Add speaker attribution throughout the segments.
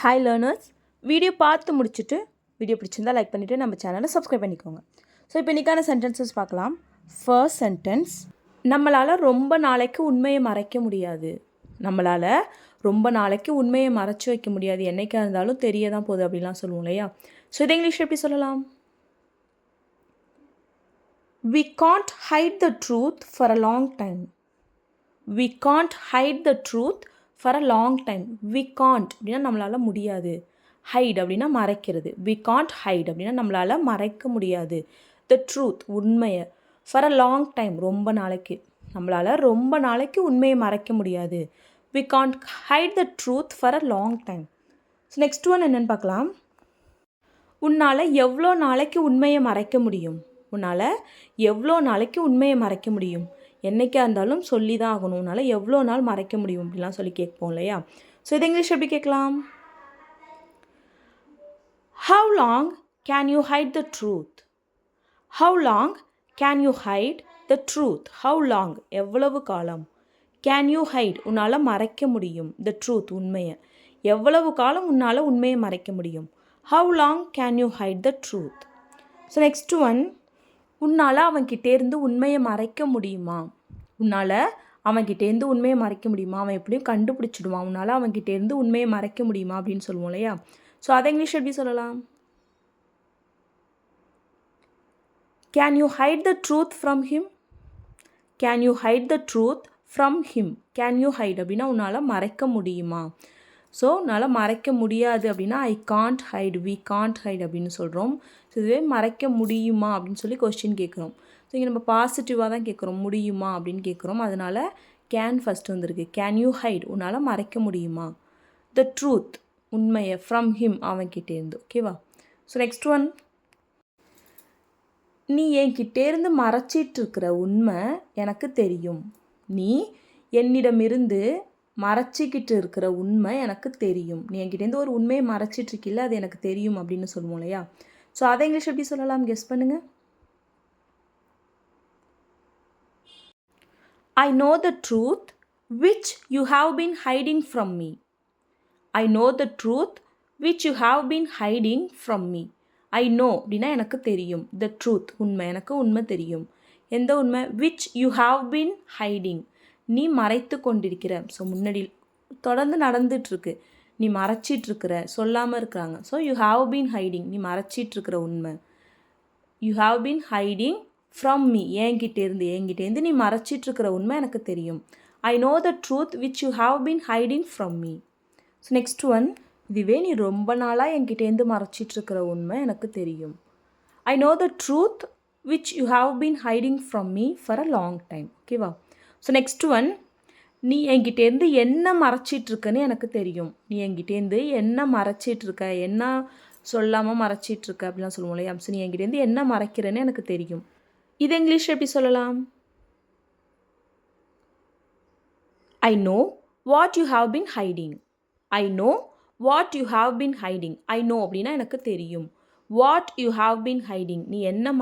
Speaker 1: Hi learners, video பார்த்து முடிச்சுட்டு video பிடிச்சிருந்தா லைக் பண்ணிவிட்டு நம்ம சேனலை சப்ஸ்கிரைப் பண்ணிக்கோங்க. ஸோ இப்போ இன்றைக்கான சென்டென்சஸ் பார்க்கலாம். ஃபர்ஸ்ட் சென்டென்ஸ், நம்மளால் ரொம்ப நாளைக்கு உண்மையை மறைக்க முடியாது. நம்மளால் ரொம்ப நாளைக்கு உண்மையை மறைச்சி வைக்க முடியாது, என்னைக்காக இருந்தாலும் தெரிய தான் போகுது அப்படின்லாம் சொல்லுவோம் இல்லையா? ஸோ இதை இங்கிலீஷ் எப்படி சொல்லலாம்? We can't hide the truth for a long time. We can't hide the truth for a long time. We can't அப்படின்னா நம்மளால் முடியாது. ஹைட் அப்படின்னா மறைக்கிறது. We can't hide அப்படின்னா நம்மளால் மறைக்க முடியாது. The truth உண்மையை for a long time ரொம்ப நாளைக்கு, நம்மளால் ரொம்ப நாளைக்கு உண்மையை மறைக்க முடியாது. We can't hide the truth for a long time. So next one என்னென்னு பார்க்கலாம். உன்னால் எவ்வளோ நாளைக்கு உண்மையை மறைக்க முடியும்? உன்னால் எவ்வளோ நாளைக்கு உண்மையை மறைக்க முடியும்? என்றைக்கா இருந்தாலும் சொல்லி தான் ஆகணும். உன்னால் எவ்வளோ நாள் மறைக்க முடியும் அப்படிலாம் சொல்லி கேட்போம் இல்லையா? ஸோ இது இங்கிலீஷ் எப்படி கேட்கலாம்? How long can you hide the truth? How long can you hide the truth? How long எவ்வளவு காலம்? Can you hide உன்னால் மறைக்க முடியும். The truth உண்மையை எவ்வளவு காலம் உன்னால் உண்மையை மறைக்க முடியும்? How long can you hide the truth? So next one, உன்னால் அவன்கிட்டேருந்து உண்மையை மறைக்க முடியுமா? உன்னால் அவன்கிட்டேருந்து உண்மையை மறைக்க முடியுமா? அவன் எப்படியும் கண்டுபிடிச்சிடுவான். உன்னால் அவன்கிட்டேருந்து உண்மையை மறைக்க முடியுமா அப்படின்னு சொல்லுவோம் இல்லையா? ஸோ அதை இங்கிலீஷ் எப்படி சொல்லலாம்? Can you hide the truth from him? Can you hide the truth from him? Can you hide அப்படின்னா உன்னால் மறைக்க முடியுமா? ஸோ உன்னால் மறைக்க முடியாது அப்படின்னா I can't hide, we can't hide அப்படின்னு சொல்கிறோம். ஸோ இதுவே மறைக்க முடியுமா அப்படின்னு சொல்லி கொஸ்டின் கேட்குறோம். ஸோ இங்கே நம்ம பாசிட்டிவாக தான் கேட்குறோம், முடியுமா அப்படின்னு கேட்குறோம். அதனால் கேன் ஃபஸ்ட் வந்திருக்கு. கேன் யூ ஹைட் உன்னால் மறைக்க முடியுமா? த ட்ரூத் உண்மையை ஃப்ரம் ஹிம் அவன்கிட்டேருந்து. ஓகேவா? ஸோ நெக்ஸ்ட் ஒன், நீ என்கிட்டேருந்து மறைச்சிட்ருக்கிற உண்மை எனக்கு தெரியும். நீ என்னிடமிருந்து மறைச்சிக்கிட்டு இருக்கிற உண்மை எனக்கு தெரியும். நீ என்கிட்டேருந்து ஒரு உண்மையை மறைச்சிட்ருக்கில்ல, அது எனக்கு தெரியும் அப்படின்னு சொல்லுவோம் இல்லையா? ஸோ அதை இங்கிலீஷ் எப்படி சொல்லலாம்? கெஸ் பண்ணுங்கள். I know the truth which you have been hiding from me. I know the truth which you have been hiding from me. I know அப்படின்னா எனக்கு தெரியும். The truth உண்மை, எனக்கு உண்மை தெரியும். எந்த உண்மை? which you have been hiding நீ மறைத்து கொண்டிருக்கிற. ஸோ முன்னாடி தொடர்ந்து நடந்துகிட்ருக்கு, நீ மறைச்சிட்ருக்கிற, சொல்லாமல் இருக்கிறாங்க. So you have been hiding நீ உண்மை. you have been hiding from me என்கிட்டேருந்து நீ மறைச்சிட்ருக்கிற உண்மை எனக்கு தெரியும். I know the truth which you have been hiding from me. So next one, இதுவே நீ ரொம்ப நாளாக என்கிட்டேருந்து மறைச்சிட்ருக்கிற உண்மை எனக்கு தெரியும். I know the truth which you have been hiding from me for a long time. ஓகேவா? ஸோ நெக்ஸ்ட் ஒன், நீ என்கிட்டேருந்து என்ன மறைச்சிட்ருக்கன்னு எனக்கு தெரியும். நீ என்கிட்டேருந்து என்ன மறைச்சிட்ருக்க, என்ன சொல்லாமல் மறைச்சிட்ருக்க அப்படிலாம் சொல்லுவோம் இல்லையா? ஸோ நீ என்கிட்டேருந்து என்ன மறைக்கிறேன்னு எனக்கு தெரியும். இது இங்கிலீஷ் எப்படி சொல்லலாம்? I know what you have been hiding. I know what you have been hiding. I know அப்படின்னா எனக்கு தெரியும். What you have been hiding நீ என்ன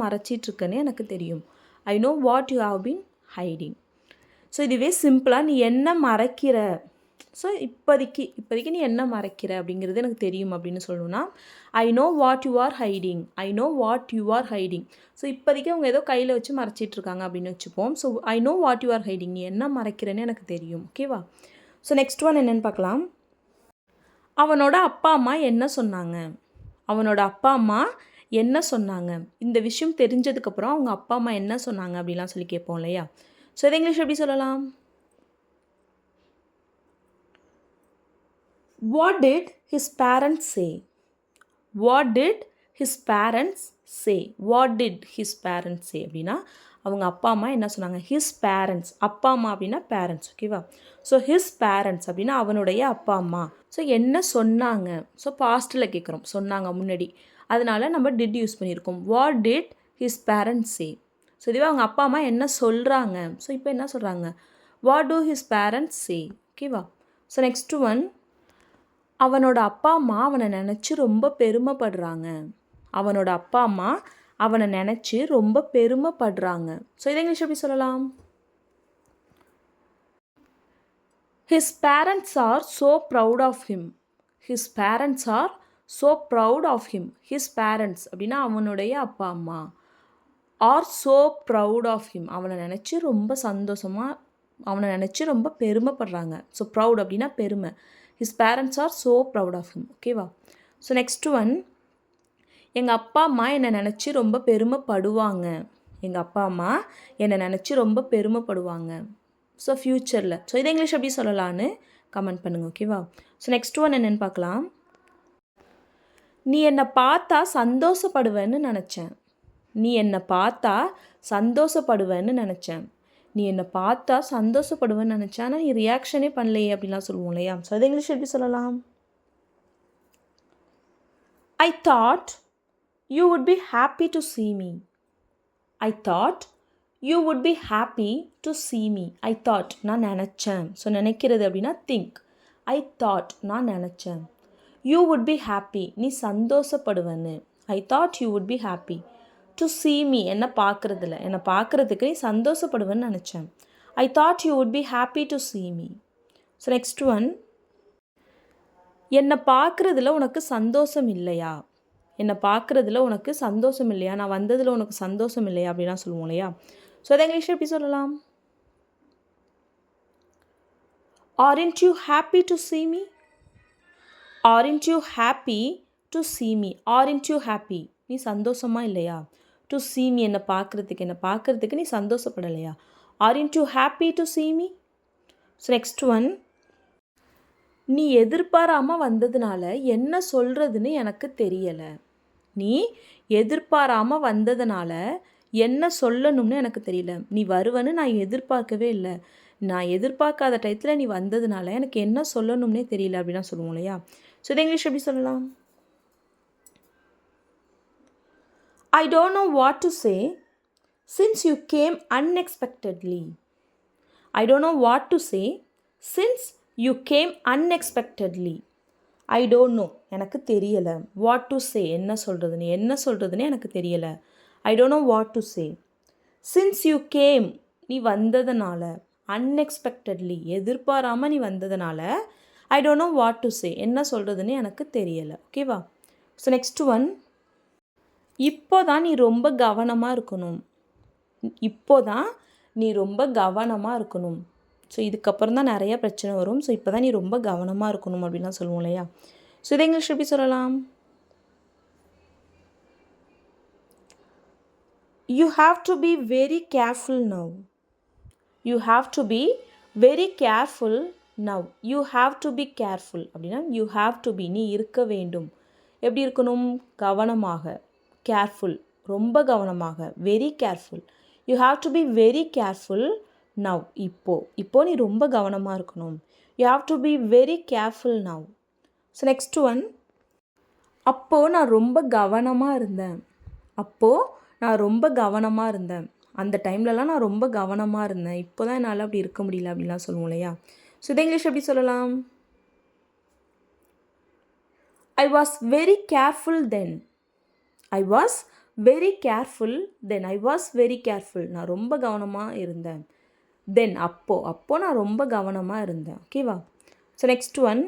Speaker 1: மறைச்சிட்ருக்கன்னு எனக்கு தெரியும். I know what you have been hiding. So இதுவே சிம்பிளாக நீ என்ன மறைக்கிற, ஸோ இப்போதைக்கு நீ என்ன மறைக்கிற அப்படிங்கிறது எனக்கு தெரியும் அப்படின்னு சொல்லணும்னா I know what you are hiding. I know what you are hiding. So இப்போதைக்கு அவங்க ஏதோ கையில் வச்சு மறைச்சிட்ருக்காங்க அப்படின்னு வச்சுப்போம். So I know what you are hiding நீ என்ன மறைக்கிறேன்னு எனக்கு தெரியும். ஓகேவா? ஸோ நெக்ஸ்ட் ஒன் என்னென்னு பார்க்கலாம். அவனோட அப்பா அம்மா என்ன சொன்னாங்க? அவனோட அப்பா அம்மா என்ன சொன்னாங்க? இந்த விஷயம் தெரிஞ்சதுக்கப்புறம் அவங்க அப்பா அம்மா என்ன சொன்னாங்க அப்படிலாம் சொல்லி கேட்போம் இல்லையா? ஸோ இதை இங்கிலீஷ் எப்படி சொல்லலாம்? What did his parents say? What did his parents say? What did his parents say அப்படின்னா அவங்க அப்பா அம்மா என்ன சொன்னாங்க? His parents, அப்பா அம்மா அப்படின்னா பேரண்ட்ஸ். ஓகேவா? ஸோ his parents அப்படின்னா அவனுடைய அப்பா அம்மா. ஸோ என்ன சொன்னாங்க? ஸோ பாஸ்ட்டில் கேட்குறோம், சொன்னாங்க முன்னாடி, அதனால் நம்ம did யூஸ் பண்ணியிருக்கோம். What did his parents say? So இதுவே அவங்க அப்பா அம்மா என்ன சொல்கிறாங்க? ஸோ இப்போ என்ன சொல்கிறாங்க? What do his parents say? ஓகேவா? ஸோ நெக்ஸ்ட் ஒன், அவனோட அப்பா அம்மா அவனை நினச்சி ரொம்ப பெருமைப்படுறாங்க. அவனோட அப்பா அம்மா அவனை நினச்சி ரொம்ப பெருமைப்படுறாங்க. ஸோ இதை இங்கிலீஷ் எப்படி சொல்லலாம்? His parents are so proud of him. His parents are so proud of him. His parents அப்படின்னா அவனுடைய அப்பா அம்மா are so proud of him அவனை நினச்சி ரொம்ப சந்தோஷமாக அவனை நினச்சி ரொம்ப பெருமைப்படுறாங்க. ஸோ ப்ரவுட் அப்படின்னா பெருமை. His parents are so proud of him. ஓகேவா? ஸோ நெக்ஸ்ட் ஒன், எங்கள் அப்பா அம்மா என்னை நினச்சி ரொம்ப பெருமைப்படுவாங்க. எங்கள் அப்பா அம்மா என்னை நினச்சி ரொம்ப பெருமைப்படுவாங்க. ஸோ ஃப்யூச்சரில். ஸோ இதை இங்கிலீஷ் எப்படி சொல்லலான்னு கமெண்ட் பண்ணுங்கள். ஓகேவா? ஸோ நெக்ஸ்ட் ஒன் என்னென்னு பார்க்கலாம். நீ என்னை பார்த்தா சந்தோஷப்படுவேன்னு நினச்சேன். நீ என்னை பார்த்தா சந்தோஷப்படுவேன்னு நினச்சேன். நீ என்னை பார்த்தா சந்தோஷப்படுவேன்னு நினச்சேன், ஆனால் நீ ரியாக்ஷனே பண்ணலையே அப்படின்லாம் சொல்லுவோம் இல்லையா? ஸோ அது இங்கிலீஷ் எப்படி சொல்லலாம்? I thought you would be happy to see me. I thought you would be happy to see me. I thought நான் நினச்சேன். ஸோ நினைக்கிறது அப்படின்னா திங்க். I thought நான் நினச்சேன். You would be happy நீ சந்தோஷப்படுவேன்னு. I thought you would be happy to see me என்னை பார்க்குறதுக்கு நீ சந்தோஷப்படுவேன்னு நினச்சேன். I thought you would be happy to see me. So next one, என்னை பார்க்குறதுல உனக்கு சந்தோஷம் இல்லையா? என்னை பார்க்குறதுல உனக்கு சந்தோஷம் இல்லையா? நான் வந்ததில் உனக்கு சந்தோஷம் இல்லையா அப்படின்னா சொல்லுவோம் இல்லையா? ஸோ அதை இங்கிலீஷ் எப்படி சொல்லலாம்? Aren't you happy to see me? Aren't you happy to see me? Aren't you happy நீ சந்தோஷமா இல்லையா? To see me என்னை பார்க்குறதுக்கு நீ சந்தோஷப்படலையா? Aren't you happy to see me? So next one, நீ எதிர்பாராமல் வந்ததுனால என்ன சொல்கிறதுன்னு எனக்கு தெரியலை. நீ எதிர்பாராமல் வந்ததுனால என்ன சொல்லணும்னு எனக்கு தெரியல. நீ வருவன்னு நான் எதிர்பார்க்கவே இல்லை. நான் எதிர்பார்க்காத டயத்தில் நீ வந்ததுனால எனக்கு என்ன சொல்லணும்னே தெரியல அப்படின்னா சொல்லுவோம் இல்லையா? ஸோ இதை இங்கிலீஷ் எப்படி சொல்லலாம்? I don't know what to say since you came unexpectedly. I don't know what to say since you came unexpectedly. I don't know எனக்கு தெரியலை. What to say என்ன சொல்கிறதுன்னு எனக்கு தெரியலை. I don't know what to say. Since you came நீ வந்ததுனால, unexpectedly எதிர்பாராமல் நீ வந்ததுனால, I don't know what to say என்ன சொல்கிறதுன்னு எனக்கு தெரியலை. ஓகேவா? ஸோ நெக்ஸ்ட் ஒன், இப்போதான் நீ ரொம்ப கவனமாக இருக்கணும். இப்போதான் நீ ரொம்ப கவனமாக இருக்கணும். ஸோ இதுக்கப்புறம் தான் நிறைய பிரச்சனை வரும். ஸோ இப்போ தான் நீ ரொம்ப கவனமாக இருக்கணும் அப்படின்லாம் சொல்லுவோம் இல்லையா? ஸோ இதை இங்கிலீஷ் எப்படி சொல்லலாம்? You have to be very careful now. You have to be very careful now. You have to be careful அப்படின்னா you have to be நீ இருக்க வேண்டும். எப்படி இருக்கணும்? கவனமாக. கேர்ஃபுல் ரொம்ப கவனமாக. Very careful. You have to be very careful now இப்போ நீ ரொம்ப கவனமாக இருக்கணும். You have to be very careful now. So next one, அப்போது நான் ரொம்ப கவனமாக இருந்தேன். அந்த டைம்லலாம் நான் ரொம்ப கவனமாக இருந்தேன். இப்போ தான் என்னால் அப்படி இருக்க முடியல அப்படின்லாம் சொல்லுவோம் இல்லையா? ஸோ இதை இங்கிலீஷ் எப்படி சொல்லலாம்? I was very careful then. I was very careful then. I was very careful நான் ரொம்ப கவனமாக இருந்தேன். தென் அப்போ நான் ரொம்ப கவனமாக இருந்தேன். ஓகேவா? ஸோ நெக்ஸ்ட் ஒன்,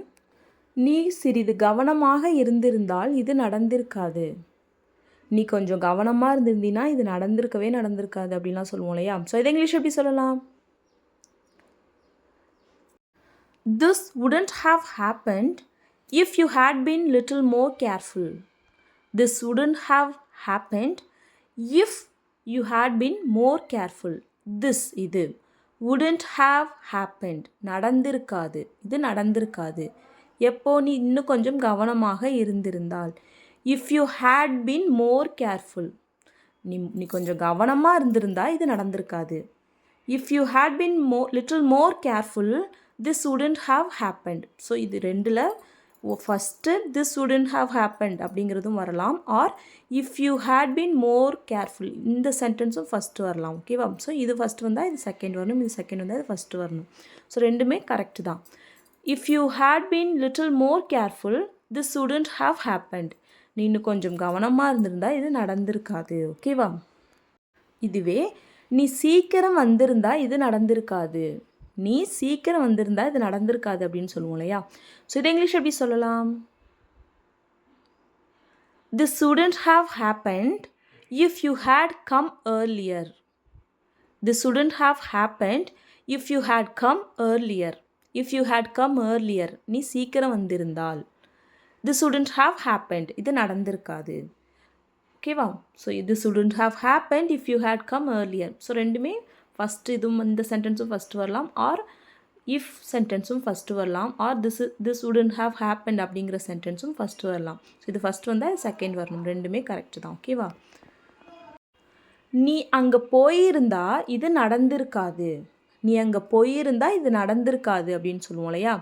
Speaker 1: நீ சிறிது கவனமாக இருந்திருந்தால் இது நடந்திருக்காது. நீ கொஞ்சம் கவனமாக இருந்திருந்தீன்னா இது நடந்திருக்காது அப்படின்லாம் சொல்லுவோம் இல்லையா? ஸோ இதை இங்கிலீஷ் எப்படி சொல்லலாம்? This wouldn't have happened if you had been little more careful. This wouldn't have happened if you had been more careful. This இது wouldn't have happened நடந்திருக்காது. எப்போ நீ இன்னும் கொஞ்சம் கவனமாக இருந்திருந்தால். If you had been more careful நீ கொஞ்சம் கவனமாக இருந்திருந்தா இது நடந்திருக்காது. If you had been little more careful this wouldn't have happened. So இது ரெண்டில் first this wouldn't have happened அப்படிங்கிறதும் வரலாம். Or if you had been more careful இந்த சென்டென்ஸும் ஃபஸ்ட்டு வரலாம். ஓகேவா? ஸோ இது ஃபஸ்ட்டு வந்தால் இது செகண்ட் வரணும், இது செகண்ட் வந்தால் இது ஃபஸ்ட்டு வரணும். ஸோ ரெண்டுமே கரெக்டு தான். if you had been little more careful this wouldn't have happened நீ இன்னும் கொஞ்சம் கவனமாக இருந்திருந்தா இது நடந்திருக்காது. ஓகேவா? இதுவே நீ சீக்கிரம் வந்திருந்தா இது நடந்திருக்காது. நீ சீக்கிரம் வந்திருந்தா இது நடந்திருக்காது அப்படின்னு சொல்லுவோம் இல்லையா? ஸோ இதை இங்கிலீஷ் எப்படி சொல்லலாம்? This wouldn't have happened if you had come earlier. This wouldn't have happened if you had come earlier. If you had come earlier. நீ சீக்கிரம் வந்திருந்தால். This wouldn't have happened. இது நடந்திருக்காது. ஓகேவா? So this wouldn't have happened if you had come earlier. So ரெண்டுமே first இதுவும் இந்த சென்டென்ஸும் ஃபஸ்ட்டு வரலாம், ஆர் இஃப் சென்டென்ஸும் ஃபஸ்ட்டு வரலாம், or this wouldn't have happened அப்படிங்கிற சென்டென்ஸும் ஃபஸ்ட்டு வரலாம். ஸோ இது ஃபஸ்ட்டு வந்தால் செகண்ட் வரணும். ரெண்டுமே கரெக்டு தான். ஓகேவா? நீ அங்கே போயிருந்தா இது நடந்திருக்காது. நீ அங்கே போயிருந்தா இது நடந்திருக்காது அப்படின்னு சொல்லுவோம் இல்லையா?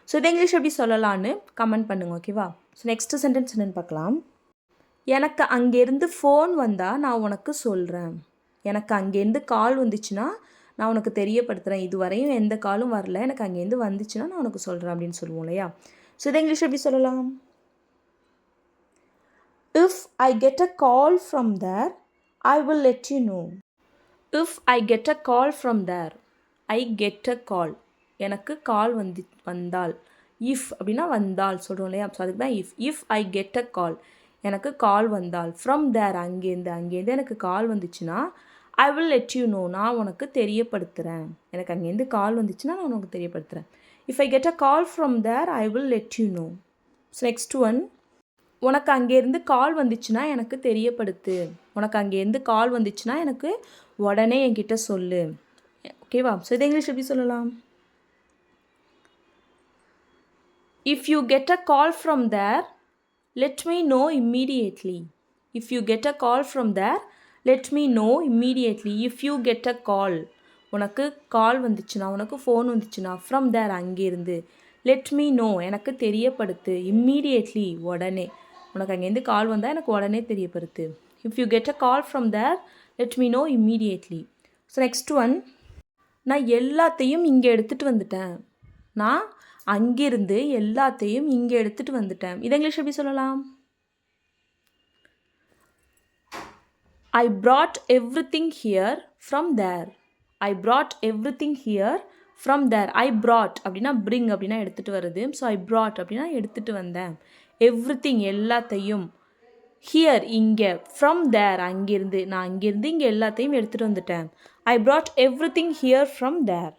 Speaker 1: ஸோ இதை இங்கிலீஷ் எப்படி சொல்லலான்னு கமெண்ட் பண்ணுங்க. ஓகேவா? ஸோ நெக்ஸ்ட்டு சென்டென்ஸ் என்னென்னு பார்க்கலாம். எனக்கு அங்கேருந்து ஃபோன் வந்தால் நான் உனக்கு சொல்கிறேன். எனக்கு அங்கேருந்து கால் வந்துச்சுன்னா நான் உனக்கு தெரியப்படுத்துகிறேன். இதுவரையும் எந்த காலும் வரல, எனக்கு அங்கேருந்து வந்துச்சுன்னா நான் உனக்கு சொல்கிறேன் அப்படின்னு சொல்லுவோம் இல்லையா? ஸோ இதை இங்கிலீஷ் எப்படி சொல்லலாம்? If I get a call from there, I will let you know. If I get a call from there, I get a call. எனக்கு கால் வந்தால். இஃப் அப்படின்னா வந்தால் சொல்கிறோம் இல்லையா? ஸோ அதுக்கு தான் இஃப் ஐ கெட் அ கால், எனக்கு கால் வந்தால். ஃப்ரம் தேர் அங்கேருந்து எனக்கு கால் வந்துச்சுன்னா I will let you know, நான் உனக்கு தெரியப்படுத்துகிறேன். எனக்கு அங்கேருந்து கால் வந்துச்சுன்னா நான் உனக்கு தெரியப்படுத்துகிறேன். If I get a call from there I will let you know. So next one, உனக்கு அங்கேருந்து கால் வந்துச்சுன்னா எனக்கு தெரியப்படுத்து. உனக்கு அங்கேருந்து கால் வந்துச்சுன்னா எனக்கு உடனே என்கிட்ட சொல்லு. ஓகேவா? ஸோ இதை இங்கிலீஷ் எப்படி சொல்லலாம்? If you get a call from there, let me know immediately. If you get a call from there, let me know immediately. If you get a call, உனக்கு கால் வந்துச்சுன்னா, உனக்கு ஃபோன் வந்துச்சுன்னா, ஃப்ரம் தேர் அங்கேருந்து, let me know எனக்கு தெரியப்படுத்து, immediately உடனே. உனக்கு அங்கேருந்து கால் வந்தால் எனக்கு உடனே தெரியப்படுத்து. If you get a call from there, let me know immediately. So next one, நான் எல்லாத்தையும் இங்கே எடுத்துகிட்டு வந்துட்டேன். நான் அங்கிருந்து எல்லாத்தையும் இங்கே எடுத்துகிட்டு வந்துட்டேன். இதை இங்கிலீஷ் எப்படி சொல்லலாம்? I brought everything here from there. I brought everything here from there. I brought அப்படின்னா bring அப்படின்னா எடுத்துகிட்டு வருது. ஸோ I brought அப்படின்னா எடுத்துகிட்டு வந்தேன். everything எல்லாத்தையும், here இங்கே, from there அங்கிருந்து, நான் அங்கிருந்து இங்கே எல்லாத்தையும் எடுத்துகிட்டு வந்துட்டேன். I brought everything here from there.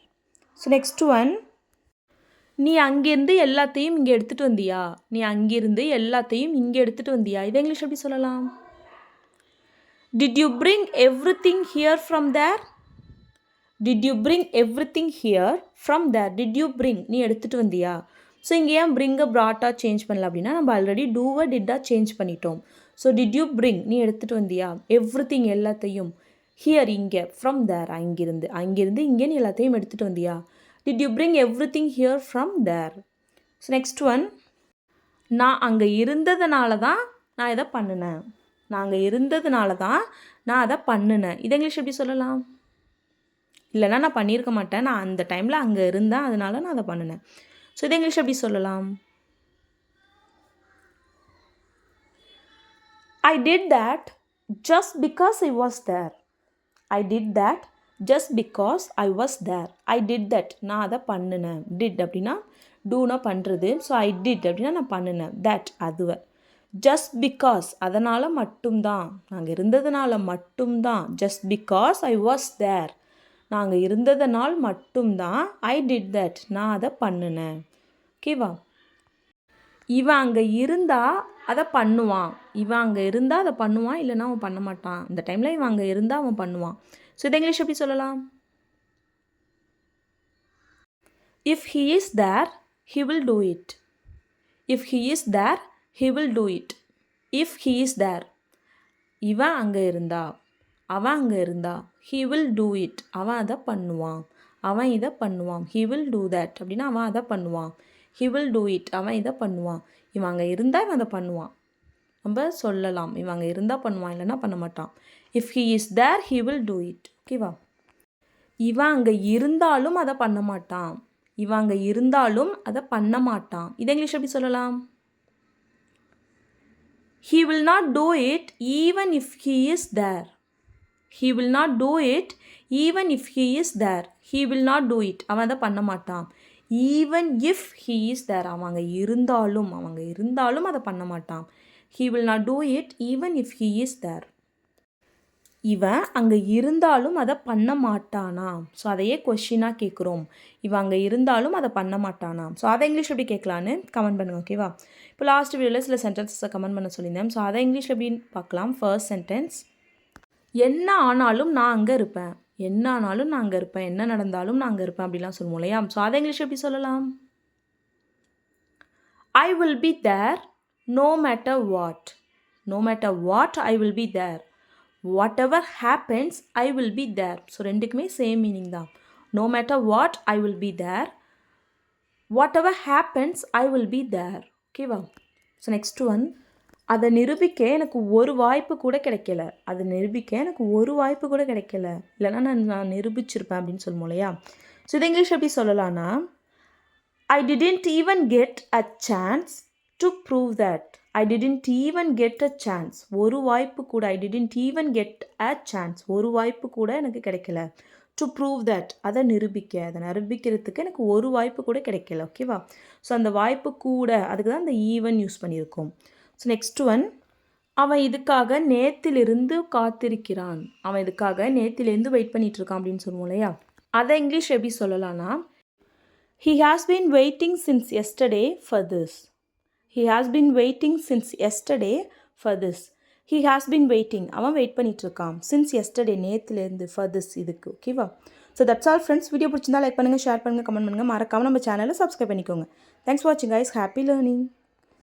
Speaker 1: So next one, நீ அங்கேருந்து எல்லாத்தையும் இங்கே எடுத்துகிட்டு வந்தியா? நீ அங்கிருந்து எல்லாத்தையும் இங்கே எடுத்துகிட்டு வந்தியா? இதை இங்கிலீஷ் எப்படி சொல்லலாம்? Did you bring everything here from there? Did you bring everything here from there? Did you bring, நீ எடுத்துகிட்டு வந்தியா? ஸோ இங்கே ஏன் bring-அ brought-ஆ சேஞ்ச் பண்ணல அப்படின்னா நம்ம ஆல்ரெடி do-வ did-ஆ சேஞ்ச் பண்ணிட்டோம். ஸோ did you bring, நீ எடுத்துகிட்டு வந்தியா? everything எல்லாத்தையும், here இங்கே, from there அங்கிருந்து இங்கே நீ எல்லாத்தையும் எடுத்துகிட்டு வந்தியா? Did you bring everything here from there? So next one, நான் அங்கே இருந்ததுனால தான் நான் இதை பண்ணினேன். நான் அங்கே இருந்ததுனால தான் நான் அதை பண்ணினேன். இதை இங்கிலீஷ் எப்படி சொல்லலாம்? இல்லைனா நான் பண்ணியிருக்க மாட்டேன், நான் அந்த டைமில் அங்கே இருந்தேன், அதனால நான் அதை பண்ணினேன். ஸோ இதை இங்கிலீஷ் எப்படி சொல்லலாம்? I did that just because I was there. I did that just because I was there. I did that, நான் அதை பண்ணினேன். did அப்படின்னா டூனா பண்ணுறது. ஸோ I did அப்படின்னா நான் பண்ணினேன். that அதுவை. just because அதனால் மட்டும்தான், நாங்கள் இருந்ததுனால மட்டும்தான். just because I was there, நாங்கள் இருந்ததுனால் மட்டும்தான். I did that, நான் அதை பண்ணினேன். ஓகேவா? இவன் அங்கே இருந்தால் அதை பண்ணுவான். இவன் அங்கே இருந்தால் அதை பண்ணுவான், இல்லைன்னா அவன் பண்ண மாட்டான். இந்த டைமில் இவன் அங்கே இருந்தால் அவன் பண்ணுவான். ஸோ இதை இங்கிலீஷ் எப்படி சொல்லலாம்? If he is there, he will do it. If he is there, he will do it. If he is there, இவன் அங்கே இருந்தா, அவன் அங்கே இருந்தா, he will do it, அவன் அதை பண்ணுவான், அவன் இதை பண்ணுவான். he will do that அப்படின்னா அவன் அதை பண்ணுவான். he will do it, அவன் இதை பண்ணுவான். இவன் அங்கே இருந்தால் இவன் அதை பண்ணுவான். நம்ம சொல்லலாம், இவன் அங்கே இருந்தால் பண்ணுவான், இல்லைன்னா பண்ண மாட்டான். if he is there, he will do it. ஓகேவா? இவன் அங்கே இருந்தாலும் அதை பண்ண மாட்டான். இவன் அங்கே இருந்தாலும் அதை பண்ண மாட்டான். இதை இங்கிலீஷ் எப்படி சொல்லலாம்? He will not do it even if he is there. He will not do it even if he is there he will not do it. அவன் அதை பண்ண மாட்டான். Even if he is there அவங்க இருந்தாலும் அதை பண்ண மாட்டான். He will not do it even if he is there. இவன் அங்கே இருந்தாலும் அதை பண்ண மாட்டானா. ஸோ அதையே கொஷினாக கேட்குறோம். இவன் அங்கே இருந்தாலும் அதை பண்ண மாட்டானா. ஸோ அதை இங்கிலீஷ் எப்படி கேட்கலான்னு கமெண்ட் பண்ணுங்கள். ஓகேவா? இப்போ லாஸ்ட் வீடியோவில் சில சென்டென்ஸை கமெண்ட் பண்ண சொல்லியிருந்தேன். ஸோ அதை இங்கிலீஷில் எப்படின்னு பார்க்கலாம். ஃபர்ஸ்ட் சென்டென்ஸ், என்ன ஆனாலும் நான் அங்கே இருப்பேன். என்ன ஆனாலும் நான் அங்கே இருப்பேன். என்ன நடந்தாலும் நான் அங்கே இருப்பேன் அப்படிலாம் சொல்லுவோம் இல்லையா? ஸோ அதை இங்கிலீஷ் எப்படி சொல்லலாம்? I will be there no matter what. No matter what I will be there. whatever happens I will be there. So ரெண்டுக்குமே சேம் மீனிங் தான். no matter what I will be there. whatever happens I will be there. ஓகேவா? So next one, அதை நிரூபிக்க எனக்கு ஒரு வாய்ப்பு கூட கிடைக்கல. இல்லைனா நான் நிரூபிச்சிருப்பேன் அப்படின்னு சொல்லுவோம் இல்லையா? ஸோ இது இங்கிலீஷ் எப்படி சொல்லலாம்னா, I didn't even get a chance to prove that. I didn't even get a chance. ஒரு வாய்ப்பு கூட. I didn't even get a chance. ஒரு வாய்ப்பு கூட எனக்கு கிடைக்கல. To prove that. அதை நிரூபிக்கிறதுக்கு எனக்கு ஒரு வாய்ப்பு கூட கிடைக்கல. ஓகேவா? ஸோ அந்த வாய்ப்பு கூட, அதுக்கு தான் அந்த ஈவன் யூஸ் பண்ணியிருக்கோம். ஸோ நெக்ஸ்ட் ஒன், அவன் இதுக்காக நேத்திலிருந்து காத்திருக்கிறான். வெயிட் பண்ணிட்டு இருக்கான் அப்படின்னு சொல்லுவோம் இல்லையா? அதை இங்கிலீஷ் எப்படி சொல்லலாம்னா, he has been waiting since yesterday for this. He has been waiting since yesterday for this. He has been waiting. அவன் வெயிட் பண்ணிட்டு இருக்கான். since yesterday, நேத்திலேருந்து, for this, இதுக்கு. ஓகேவா? So that's all friends. Video பிடிச்சிருந்தா like பண்ணுங்கள், share பண்ணுங்கள், comment பண்ணுங்கள். மறக்காமல் நம்ம சேனலை சப்ஸ்கிரைப் பண்ணிக்கோங்க. தேங்க்ஸ் ஃபார் வாட்சிங் கைஸ். Happy learning.